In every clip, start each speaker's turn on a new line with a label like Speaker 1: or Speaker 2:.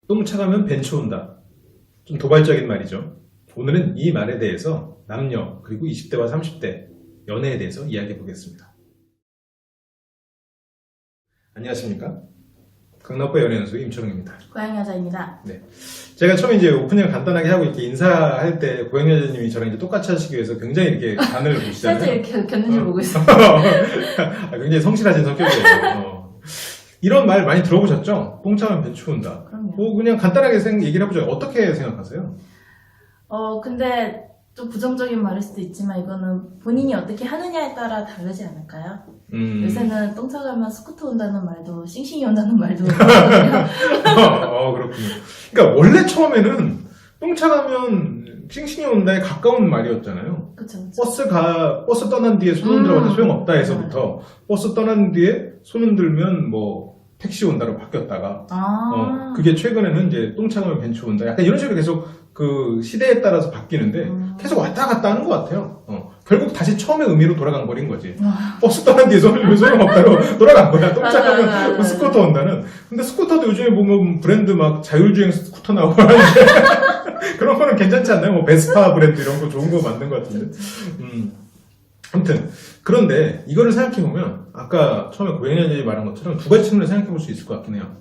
Speaker 1: 똥차 가면 벤츠 온다. 좀 도발적인 말이죠. 오늘은 이 말에 대해서 남녀 그리고 20대와 30대 연애에 대해서 이야기해 보겠습니다. 안녕하십니까? 강남포 연애연수 임초롱입니다.
Speaker 2: 고양여자입니다.
Speaker 1: 네. 제가 처음에 이제 오프닝을 간단하게 하고 이렇게 인사할 때 고양여자님이 저랑 이제 똑같이 하시기 위해서 굉장히 이렇게 간을 보시잖아요.
Speaker 2: 살짝 이렇게 견눈질 보고 있어요.
Speaker 1: 굉장히 성실하신 성격이에요. 이런 말 많이 들어보셨죠? 똥차면 벤츠 온다.
Speaker 2: 그럼요.
Speaker 1: 그냥 간단하게 얘기를 해보죠. 어떻게 생각하세요?
Speaker 2: 근데 좀 부정적인 말일 수도 있지만 이거는 본인이 어떻게 하느냐에 따라 다르지 않을까요? 요새는 똥차 가면 스쿠터 온다는 말도 싱싱이 온다는 말도 있거든요.
Speaker 1: 그렇군요. 그러니까 원래 처음에는 똥차 가면 싱싱이 온다에 가까운 말이었잖아요.
Speaker 2: 그쵸.
Speaker 1: 버스 떠난 뒤에 손 흔들어봐도 소용없다 해서부터 버스 떠난 뒤에 손 흔들면 뭐 택시 온다로 바뀌었다가 그게 최근에는 이제 똥차 가면 벤츠 온다 약간 이런 식으로 계속 그 시대에 따라서 바뀌는데 계속 왔다 갔다 하는 것 같아요. 결국 다시 처음의 의미로 돌아간 거린 거지. 버스 떠난 뒤에 손 흔들면 소용없다로 돌아간 거야. 똥차 가면 스쿠터 온다는. 근데 스쿠터도 요즘에 보면 브랜드 막 자율주행 스쿠터 나오고 하는데 그런 거는 괜찮지 않나요? 뭐 베스파 브랜드 이런 거 좋은 거 만든 것 같은데. 아무튼 그런데 이거를 생각해보면 아까 처음에 고양이님이 말한 것처럼 두 가지 측면을 생각해볼 수 있을 것 같긴 해요.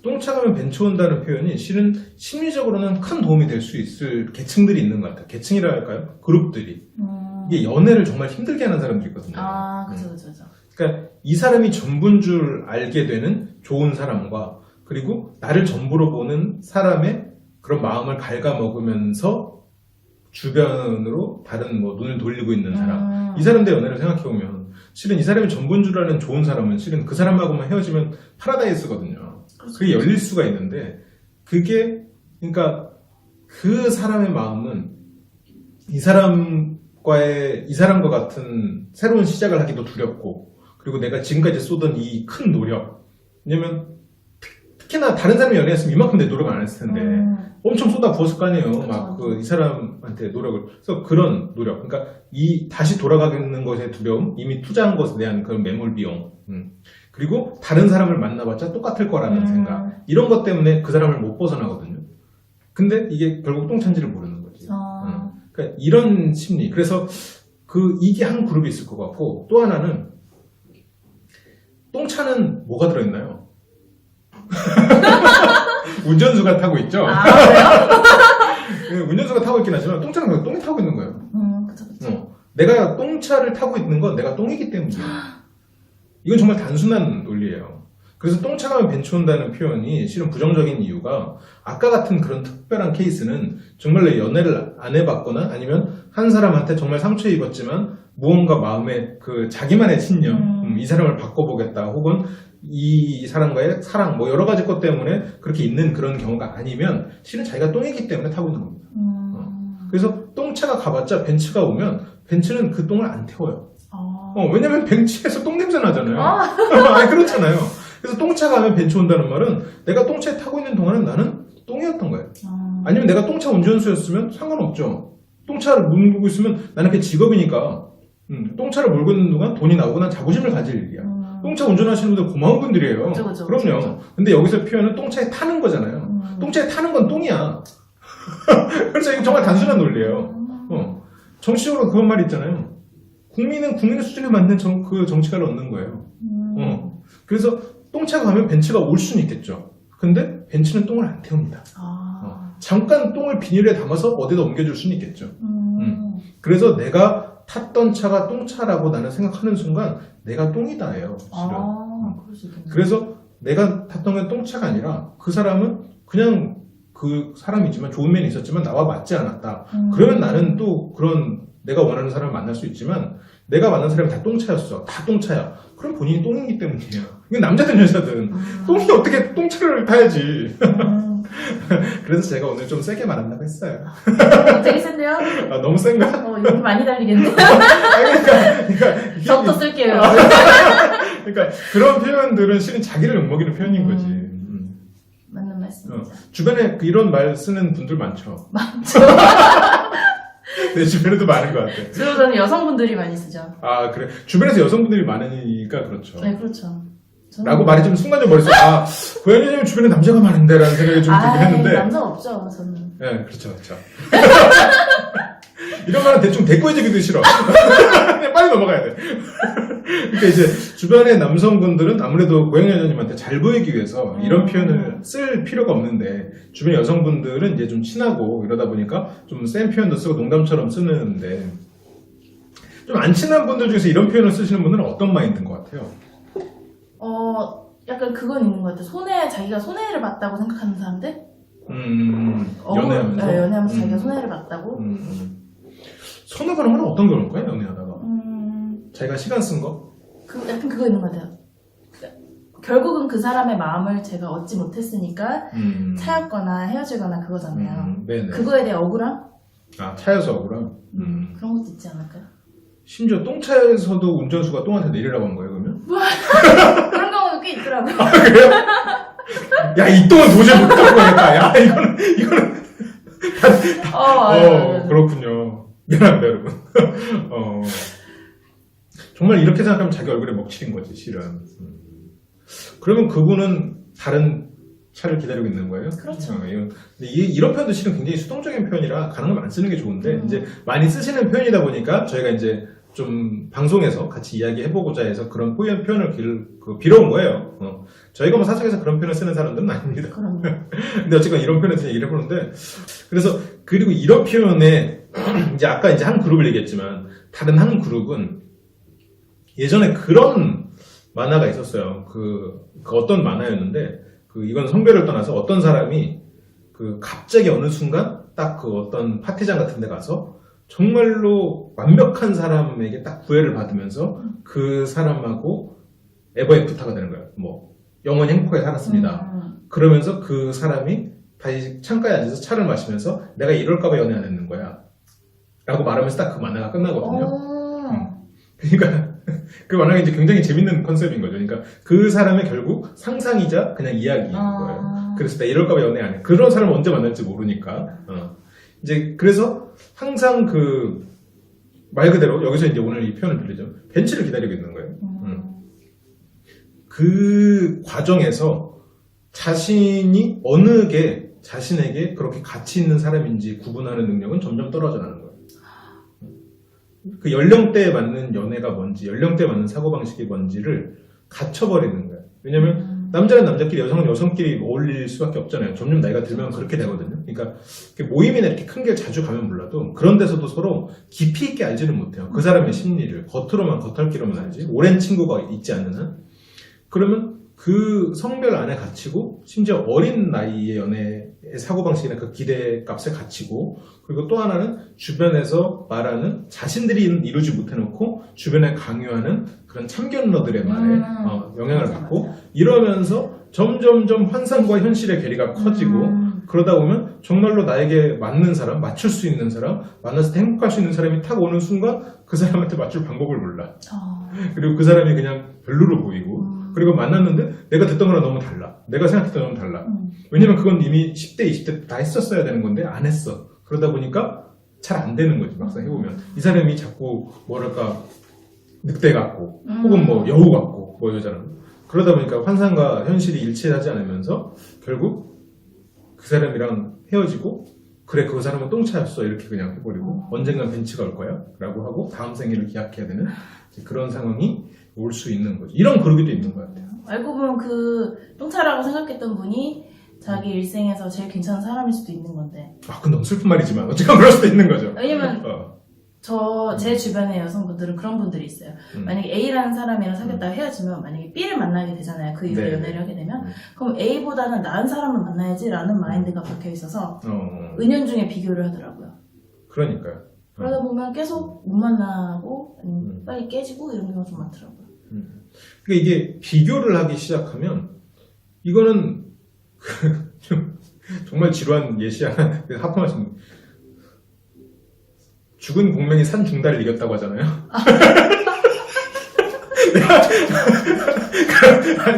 Speaker 1: 똥차 가면 벤츠 온다는 표현이 실은 심리적으로는 큰 도움이 될 수 있을 계층들이 있는 것 같아요. 계층이라 할까요? 그룹들이. 이게 연애를 정말 힘들게 하는 사람들이 있거든요.
Speaker 2: 그죠.
Speaker 1: 그러니까 이 사람이 전부인 줄 알게 되는 좋은 사람과 그리고 나를 전부로 보는 사람의 그런 마음을 갉아먹으면서 주변으로 다른 뭐 눈을 돌리고 있는 사람. 이 사람들의 연애를 생각해보면 실은 이 사람이 전부인 줄 아는 좋은 사람은 실은 그 사람하고만 헤어지면 파라다이스거든요. 그게 열릴 수가 있는데 그게 그러니까 그 사람의 마음은 이 사람과 같은 새로운 시작을 하기도 두렵고 그리고 내가 지금까지 쏟은 이 큰 노력 왜냐면 특히나 다른 사람이 연애했으면 이만큼 내 노력 안 했을 텐데 엄청 쏟아 부었을 거 아니에요. 막 이 사람한테 노력을. 그래서 그런 노력. 그러니까 이 다시 돌아가는 것의 두려움, 이미 투자한 것에 대한 그런 매몰 비용. 그리고 다른 사람을 만나봤자 똑같을 거라는 생각. 이런 것 때문에 그 사람을 못 벗어나거든요. 근데 이게 결국 똥찬지를 모르는 거지. 그러니까 이런 심리. 그래서 이게 한 그룹이 있을 것 같고 또 하나는 똥차는 뭐가 들어있나요? 운전수가 타고 있죠? 그래요? 운전수가 타고 있긴 하지만 똥차는 그냥 똥이 타고 있는 거예요.
Speaker 2: 그쵸.
Speaker 1: 내가 똥차를 타고 있는 건 내가 똥이기 때문이에요. 이건 정말 단순한 논리예요. 그래서 똥차 가면 벤츠 온다는 표현이 실은 부정적인 이유가 아까 같은 그런 특별한 케이스는 정말로 연애를 안 해봤거나 아니면 한 사람한테 정말 상처 입었지만 무언가 마음에 그 자기만의 신념, 이 사람을 바꿔보겠다 혹은 이 사람과의 사랑 뭐 여러 가지 것 때문에 그렇게 있는 그런 경우가 아니면 실은 자기가 똥이기 때문에 타고 있는 겁니다. 그래서 똥차가 가봤자 벤츠가 오면 벤츠는 그 똥을 안 태워요. 왜냐면 벤츠에서 똥 냄새 나잖아요. 아니 그렇잖아요. 그래서 똥차 가면 벤츠 온다는 말은 내가 똥차에 타고 있는 동안은 나는 똥이었던 거예요. 아니면 내가 똥차 운전수였으면 상관없죠. 똥차를 몰고 있으면 나는 그게 직업이니까 똥차를 몰고 있는 동안 돈이 나오고 난 자부심을 가질 일이야. 똥차 운전하시는 분들 고마운 분들이에요.
Speaker 2: 그쵸.
Speaker 1: 그럼요. 근데 여기서 표현은 똥차에 타는 거잖아요. 똥차에 타는 건 똥이야. 그래서 이거 정말 단순한 논리예요. 정치적으로 그런 말이 있잖아요. 국민은 국민의 수준에 맞는 그 정치가를 얻는 거예요. 그래서 똥차가 가면 벤츠가 올 수는 있겠죠. 근데 벤츠는 똥을 안 태웁니다. 잠깐 똥을 비닐에 담아서 어디다 옮겨줄 수는 있겠죠. 그래서 내가 탔던 차가 똥차라고 나는 생각하는 순간 내가 똥이다예요. 실은. 그래서 내가 탔던 건 똥차가 아니라 그 사람은 그냥 그 사람이지만 좋은 면이 있었지만 나와 맞지 않았다. 그러면 나는 또 그런 내가 원하는 사람을 만날 수 있지만 내가 만난 사람이 다 똥차였어. 다 똥차야. 그럼 본인이 똥이기 때문이에요. 이건 남자든 여자든 똥이 어떻게 똥차를 타야지. 그래서 제가 오늘 좀 세게 말한다고 했어요.
Speaker 2: 되게 센데요?
Speaker 1: 너무 센가?
Speaker 2: 여기 많이 달리겠네.
Speaker 1: 그러니까
Speaker 2: 저부터 쓸게요.
Speaker 1: 그러니까 그런 표현들은 실은 자기를 욕먹이는 표현인 거지.
Speaker 2: 맞는 말씀이죠.
Speaker 1: 주변에 이런 말 쓰는 분들 많죠. 내 주변에도 많은 것 같아.
Speaker 2: 주로 저는 여성분들이 많이 쓰죠.
Speaker 1: 그래. 주변에서 여성분들이 많으니까 그렇죠.
Speaker 2: 네, 그렇죠.
Speaker 1: 라고 말해주면 순간적으로 머릿속에 고양이님 주변에 남자가 많은데 라는 생각이 좀 들긴 했는데
Speaker 2: 남자 없죠 저는.
Speaker 1: 네, 그렇죠. 이런 말은 대충 대꾸해주기도 싫어. 그냥 빨리 넘어가야 돼. 그러니까 이제 주변의 남성분들은 아무래도 고양이 여자님한테 잘 보이기 위해서 이런 표현을 쓸 필요가 없는데 주변 여성분들은 이제 좀 친하고 이러다 보니까 좀 센 표현도 쓰고 농담처럼 쓰는데 좀 안 친한 분들 중에서 이런 표현을 쓰시는 분들은 어떤 마인드인 것 같아요?
Speaker 2: 약간 그건 있는 것 같아요. 자기가 손해를 봤다고 생각하는 사람들?
Speaker 1: 연애하면서?
Speaker 2: 네, 연애하면서 자기가 손해를 봤다고?
Speaker 1: 손해 보는 건 어떤 경우일까요? 연애하다가? 자기가 시간 쓴 거?
Speaker 2: 약간 그거 있는 것 같아요. 결국은 그 사람의 마음을 제가 얻지 못했으니까 차였거나 헤어지거나 그거잖아요.
Speaker 1: 네네.
Speaker 2: 그거에 대해 억울함?
Speaker 1: 차여서 억울함?
Speaker 2: 그런 것도 있지 않을까요?
Speaker 1: 심지어 똥차에서도 운전수가 똥한테 내리라고 한 거예요, 그러면?
Speaker 2: 그런 경우도 꽤 있더라고요.
Speaker 1: 그래요? 야, 이 똥은 도저히 못 갖고 가겠다. 야, 이거는.
Speaker 2: 맞아요.
Speaker 1: 그렇군요. 미안합니다, 여러분. 정말 이렇게 생각하면 자기 얼굴에 먹칠인 거지, 실은. 그러면 그분은 다른 차를 기다리고 있는 거예요?
Speaker 2: 그렇죠.
Speaker 1: 근데 이런 표현도 실은 굉장히 수동적인 표현이라 가능하면 안 쓰는 게 좋은데, 이제 많이 쓰시는 표현이다 보니까 저희가 이제 좀 방송에서 같이 이야기해보고자 해서 그런 표현을 빌어온 거예요. 저희가 뭐 사석에서 그런 표현을 쓰는 사람들은 아닙니다.
Speaker 2: 그럼요.
Speaker 1: 근데 어쨌건 이런 표현을 쓰는 얘기를 해보는데, 그래서, 그리고 이런 표현에, 이제 아까 이제 한 그룹을 얘기했지만, 다른 한 그룹은 예전에 그런 만화가 있었어요. 그 어떤 만화였는데, 이건 성별을 떠나서 어떤 사람이 갑자기 어느 순간 딱 어떤 파티장 같은 데 가서 정말로 완벽한 사람에게 딱 구애를 받으면서 그 사람하고 에버애프터가 되는 거예요. 뭐 영원히 행복하게 살았습니다. 그러면서 그 사람이 다시 창가에 앉아서 차를 마시면서 내가 이럴까봐 연애 안 했는 거야 라고 말하면서 딱 그 만화가 끝나거든요. 그러니까 그 만화가 이제 굉장히 재밌는 컨셉인 거죠. 그러니까 그 사람의 결국 상상이자 그냥 이야기인 거예요. 그래서 나 이럴까봐 연애 안 해. 그런 사람을 언제 만날지 모르니까. 이제 그래서 항상 말 그대로 여기서 이제 오늘 이 표현을 빌리죠. 벤치를 기다리고 있는 거예요. 그 과정에서 자신이 어느 게 자신에게 그렇게 가치 있는 사람인지 구분하는 능력은 점점 떨어져 나는 거예요. 그 연령대에 맞는 연애가 뭔지, 연령대에 맞는 사고방식이 뭔지를 갖춰버리는 거예요. 왜냐면 남자는 남자끼리, 여성은 여성끼리 어울릴 수밖에 없잖아요. 점점 나이가 들면 그렇게 되거든요. 그러니까 모임이나 이렇게 큰 길 자주 가면 몰라도 그런 데서도 서로 깊이 있게 알지는 못해요. 그 사람의 심리를 겉핥기로만 알지. 오랜 친구가 있지 않는 한. 그러면 그 성별 안에 갇히고 심지어 어린 나이의 연애의 사고방식이나 그 기대값에 갇히고, 그리고 또 하나는 주변에서 말하는 자신들이 이루지 못해놓고 주변에 강요하는 그런 참견러들의 말에 영향을 받고, 이러면서 점점점 환상과 현실의 괴리가 커지고, 그러다 보면 정말로 나에게 맞는 사람, 맞출 수 있는 사람, 만나서 행복할 수 있는 사람이 탁 오는 순간 그 사람한테 맞출 방법을 몰라. 그리고 그 사람이 그냥 별로로 보이고, 그리고 만났는데 내가 듣던 거랑 너무 달라. 내가 생각했던 거랑 너무 달라. 왜냐면 그건 이미 10대, 20대 때 다 했었어야 되는 건데 안 했어. 그러다 보니까 잘 안 되는 거지, 막상 해보면. 이 사람이 자꾸 뭐랄까 늑대 같고 혹은 뭐 여우 같고 뭐 여자는. 그러다 보니까 환상과 현실이 일치하지 않으면서 결국 그 사람이랑 헤어지고, 그래 그 사람은 똥차였어 이렇게 그냥 해버리고 언젠간 벤치가 올 거야 라고 하고 다음 생일을 기약해야 되는 그런 상황이 올 수 있는 거죠. 이런 그룹이 또 있는 것 같아요.
Speaker 2: 알고 보면 그 똥차라고 생각했던 분이 자기 일생에서 제일 괜찮은 사람일 수도 있는 건데.
Speaker 1: 그건 너무 슬픈 말이지만 어쨌건 그럴 수도 있는 거죠.
Speaker 2: 왜냐면 제 주변의 여성분들은 그런 분들이 있어요. 만약에 A라는 사람이랑 사귀었다가 헤어지면 만약에 B를 만나게 되잖아요. 그 이후에 연애를 하게 되면. 그럼 A보다는 나은 사람을 만나야지라는 마인드가 박혀 있어서 은연중에 비교를 하더라고요.
Speaker 1: 그러니까요.
Speaker 2: 그러다 보면 계속 못 만나고 빨리 깨지고 이런 경우가 좀 많더라고요.
Speaker 1: 그러니까 이게 비교를 하기 시작하면 이거는 정말 지루한 예시야. 하품하시는 죽은 공명이 산 중달을 이겼다고 하잖아요.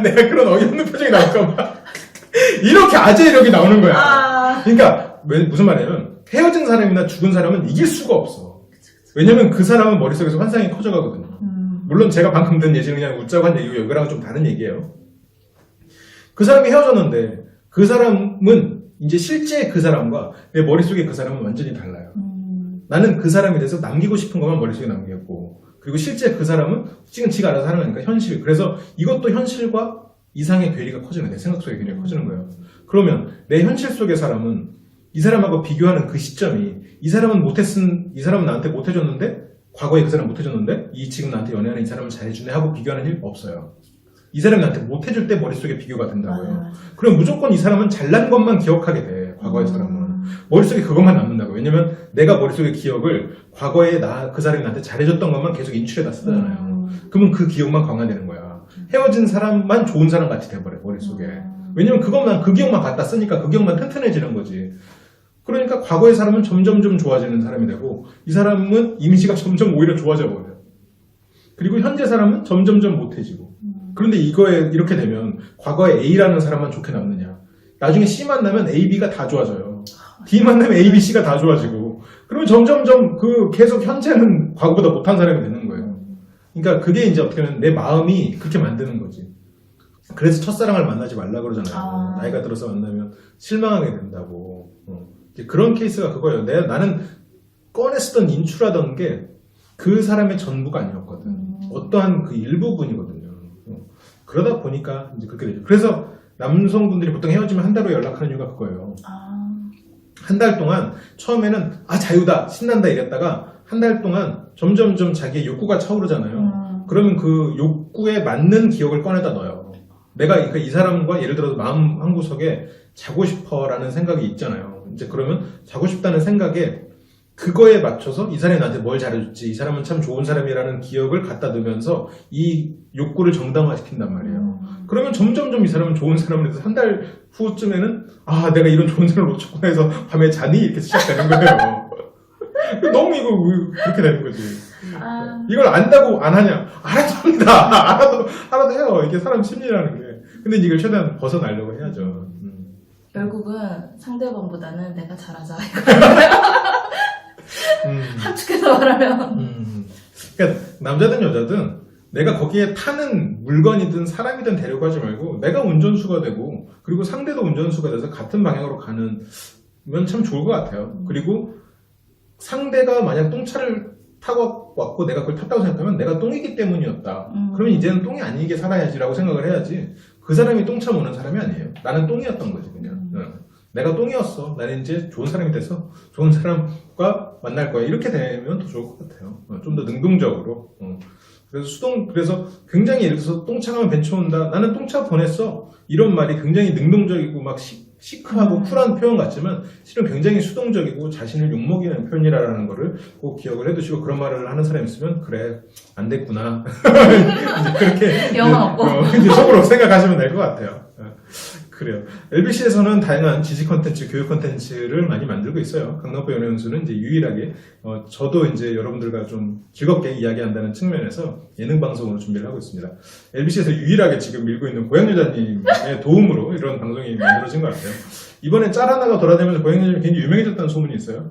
Speaker 1: 내가 그런 어이없는 표정이 나올까봐 이렇게 아재력이 나오는 거야. 그러니까 무슨 말이냐면 헤어진 사람이나 죽은 사람은 이길 수가 없어. 왜냐면 그 사람은 머릿속에서 환상이 커져가거든요. 물론 제가 방금 든 예시는 그냥 웃자고 한 얘기고 이거랑은 좀 다른 얘기예요. 그 사람이 헤어졌는데 그 사람은 이제 실제 그 사람과 내 머릿속에 그 사람은 완전히 달라요. 나는 그 사람에 대해서 남기고 싶은 것만 머릿속에 남겼고, 그리고 실제 그 사람은 지금 지가 알아서 하는 거니까 현실. 그래서 이것도 현실과 이상의 괴리가 커지는, 내 생각 속의 괴리가 커지는 거예요. 그러면 내 현실 속의 사람은 이 사람하고 비교하는 그 시점이, 이 사람은 나한테 못해줬는데, 과거에 그 사람 못해줬는데, 지금 나한테 연애하는 이 사람은 잘해주네 하고 비교하는 일 없어요. 이 사람이 나한테 못해줄 때 머릿속에 비교가 된다고요. 그럼 무조건 이 사람은 잘난 것만 기억하게 돼, 과거의 사람은. 머릿속에 그것만 남는다고. 왜냐면 내가 머릿속의 기억을 과거에 그 사람이 나한테 잘해줬던 것만 계속 인출해다 쓰잖아요. 그러면 그 기억만 강화되는 거야. 헤어진 사람만 좋은 사람 같이 돼버려, 머릿속에. 왜냐면 그 기억만 갖다 쓰니까 그 기억만 튼튼해지는 거지. 그러니까 과거의 사람은 점점 좋아지는 사람이 되고, 이 사람은 이미지가 점점 오히려 좋아져 버려요. 그리고 현재 사람은 점점 못해지고. 그런데 이렇게 되면 과거에 A라는 사람만 좋게 남느냐. 나중에 C 만나면 A, B가 다 좋아져요. D 만나면 A, B, C가 다 좋아지고. 그러면 점점 계속 현재는 과거보다 못한 사람이 되는 거예요. 그러니까 그게 이제 어떻게 보면 내 마음이 그렇게 만드는 거지. 그래서 첫사랑을 만나지 말라 그러잖아요. 나이가 들어서 만나면 실망하게 된다고. 이제 그런 케이스가 그거예요. 나는 꺼냈었던 인출하던 게 그 사람의 전부가 아니었거든. 어떠한 그 일부분이거든요. 그러다 보니까 이제 그렇게 되죠. 그래서 남성분들이 보통 헤어지면 한 달 후에 연락하는 이유가 그거예요. 한 달 동안 처음에는 자유다, 신난다 이랬다가 한 달 동안 점점 자기의 욕구가 차오르잖아요. 그러면 그 욕구에 맞는 기억을 꺼내다 넣어요. 내가 이 사람과 예를 들어서 마음 한구석에 자고 싶어라는 생각이 있잖아요. 이제 그러면 자고 싶다는 생각에 그거에 맞춰서 이 사람이 나한테 뭘 잘해줬지, 이 사람은 참 좋은 사람이라는 기억을 갖다 두면서 이 욕구를 정당화시킨단 말이에요. 그러면 점점 이 사람은 좋은 사람을 해서 한 달 후쯤에는 내가 이런 좋은 사람을 놓쳤구나 해서 밤에 자니? 이렇게 시작되는 거예요. 너무 그렇게 되는 거지. 이걸 안다고 안 하냐? 알아도 합니다. 알아도 해요. 이게 사람 심리라는 게. 근데 이걸 최대한 벗어나려고 해야죠.
Speaker 2: 결국은 상대방보다는 내가 잘하자. 함축해서 말하면.
Speaker 1: 그러니까 남자든 여자든 내가 거기에 타는 물건이든 사람이든 데려고 하지 말고 내가 운전수가 되고, 그리고 상대도 운전수가 돼서 같은 방향으로 가는 면 참 좋을 것 같아요. 그리고 상대가 만약 똥차를 타고 왔고 내가 그걸 탔다고 생각하면 내가 똥이기 때문이었다. 그러면 이제는 똥이 아니게 살아야지라고 생각을 해야지, 그 사람이 똥차 모는 사람이 아니에요. 나는 똥이었던 거지 그냥. 내가 똥이었어. 나는 이제 좋은 사람이 돼서 좋은 사람과 만날 거야. 이렇게 되면 더 좋을 것 같아요. 좀 더 능동적으로. 그래서 굉장히 예를 들어서 똥차 가면 벤츠 온다. 나는 똥차 보냈어. 이런 말이 굉장히 능동적이고 막 시크하고 쿨한 표현 같지만 실은 굉장히 수동적이고 자신을 욕먹이는 표현이라는 거를 꼭 기억을 해두시고, 그런 말을 하는 사람이 있으면 그래 안 됐구나. 이제 그렇게
Speaker 2: 영혼 없고.
Speaker 1: 이제 속으로 생각하시면 될 것 같아요. 그래요. LBC에서는 다양한 지식 콘텐츠, 교육 콘텐츠를 많이 만들고 있어요. 강남포 연애연수는 이제 유일하게 저도 이제 여러분들과 좀 즐겁게 이야기한다는 측면에서 예능 방송으로 준비를 하고 있습니다. LBC에서 유일하게 지금 밀고 있는 고양여자님의 도움으로 이런 방송이 만들어진 것 같아요. 이번에 짤 하나가 돌아다니면서 고양여자님이 굉장히 유명해졌다는 소문이 있어요.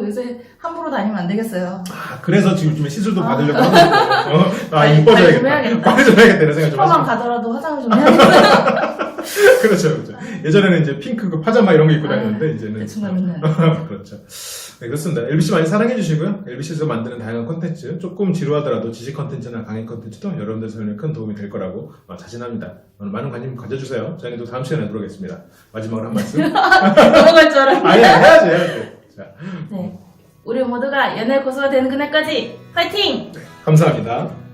Speaker 2: 요새 함부로 다니면 안 되겠어요.
Speaker 1: 그래서 지금 요즘에 시술도 받으려고 하고 있고, 이뻐져야겠다. 빨리 좀 해야겠다 이런 생각 좀
Speaker 2: 처음
Speaker 1: 하시고.
Speaker 2: 가더라도 화장을 좀 해야겠어요.
Speaker 1: 그렇죠. 예전에는 이제 핑크 그 파자마 이런 거 입고 다녔는데 이제는
Speaker 2: 대충 가면
Speaker 1: 그렇죠. 네, 그렇습니다. LBC 많이 사랑해 주시고요. LBC에서 만드는 다양한 콘텐츠, 조금 지루하더라도 지식 콘텐츠나 강의 콘텐츠도 여러분들 삶에 큰 도움이 될 거라고 자신합니다. 오늘 많은 관심 가져주세요. 저희는 또 다음 시간에 뵙도록 하겠습니다. 마지막으로 한 말씀.
Speaker 2: 넘어갈 줄 알았는데.
Speaker 1: 아니, 해야지. 자,
Speaker 2: 네. 우리 모두가 연애 고수가 되는 그날까지 파이팅!
Speaker 1: 감사합니다.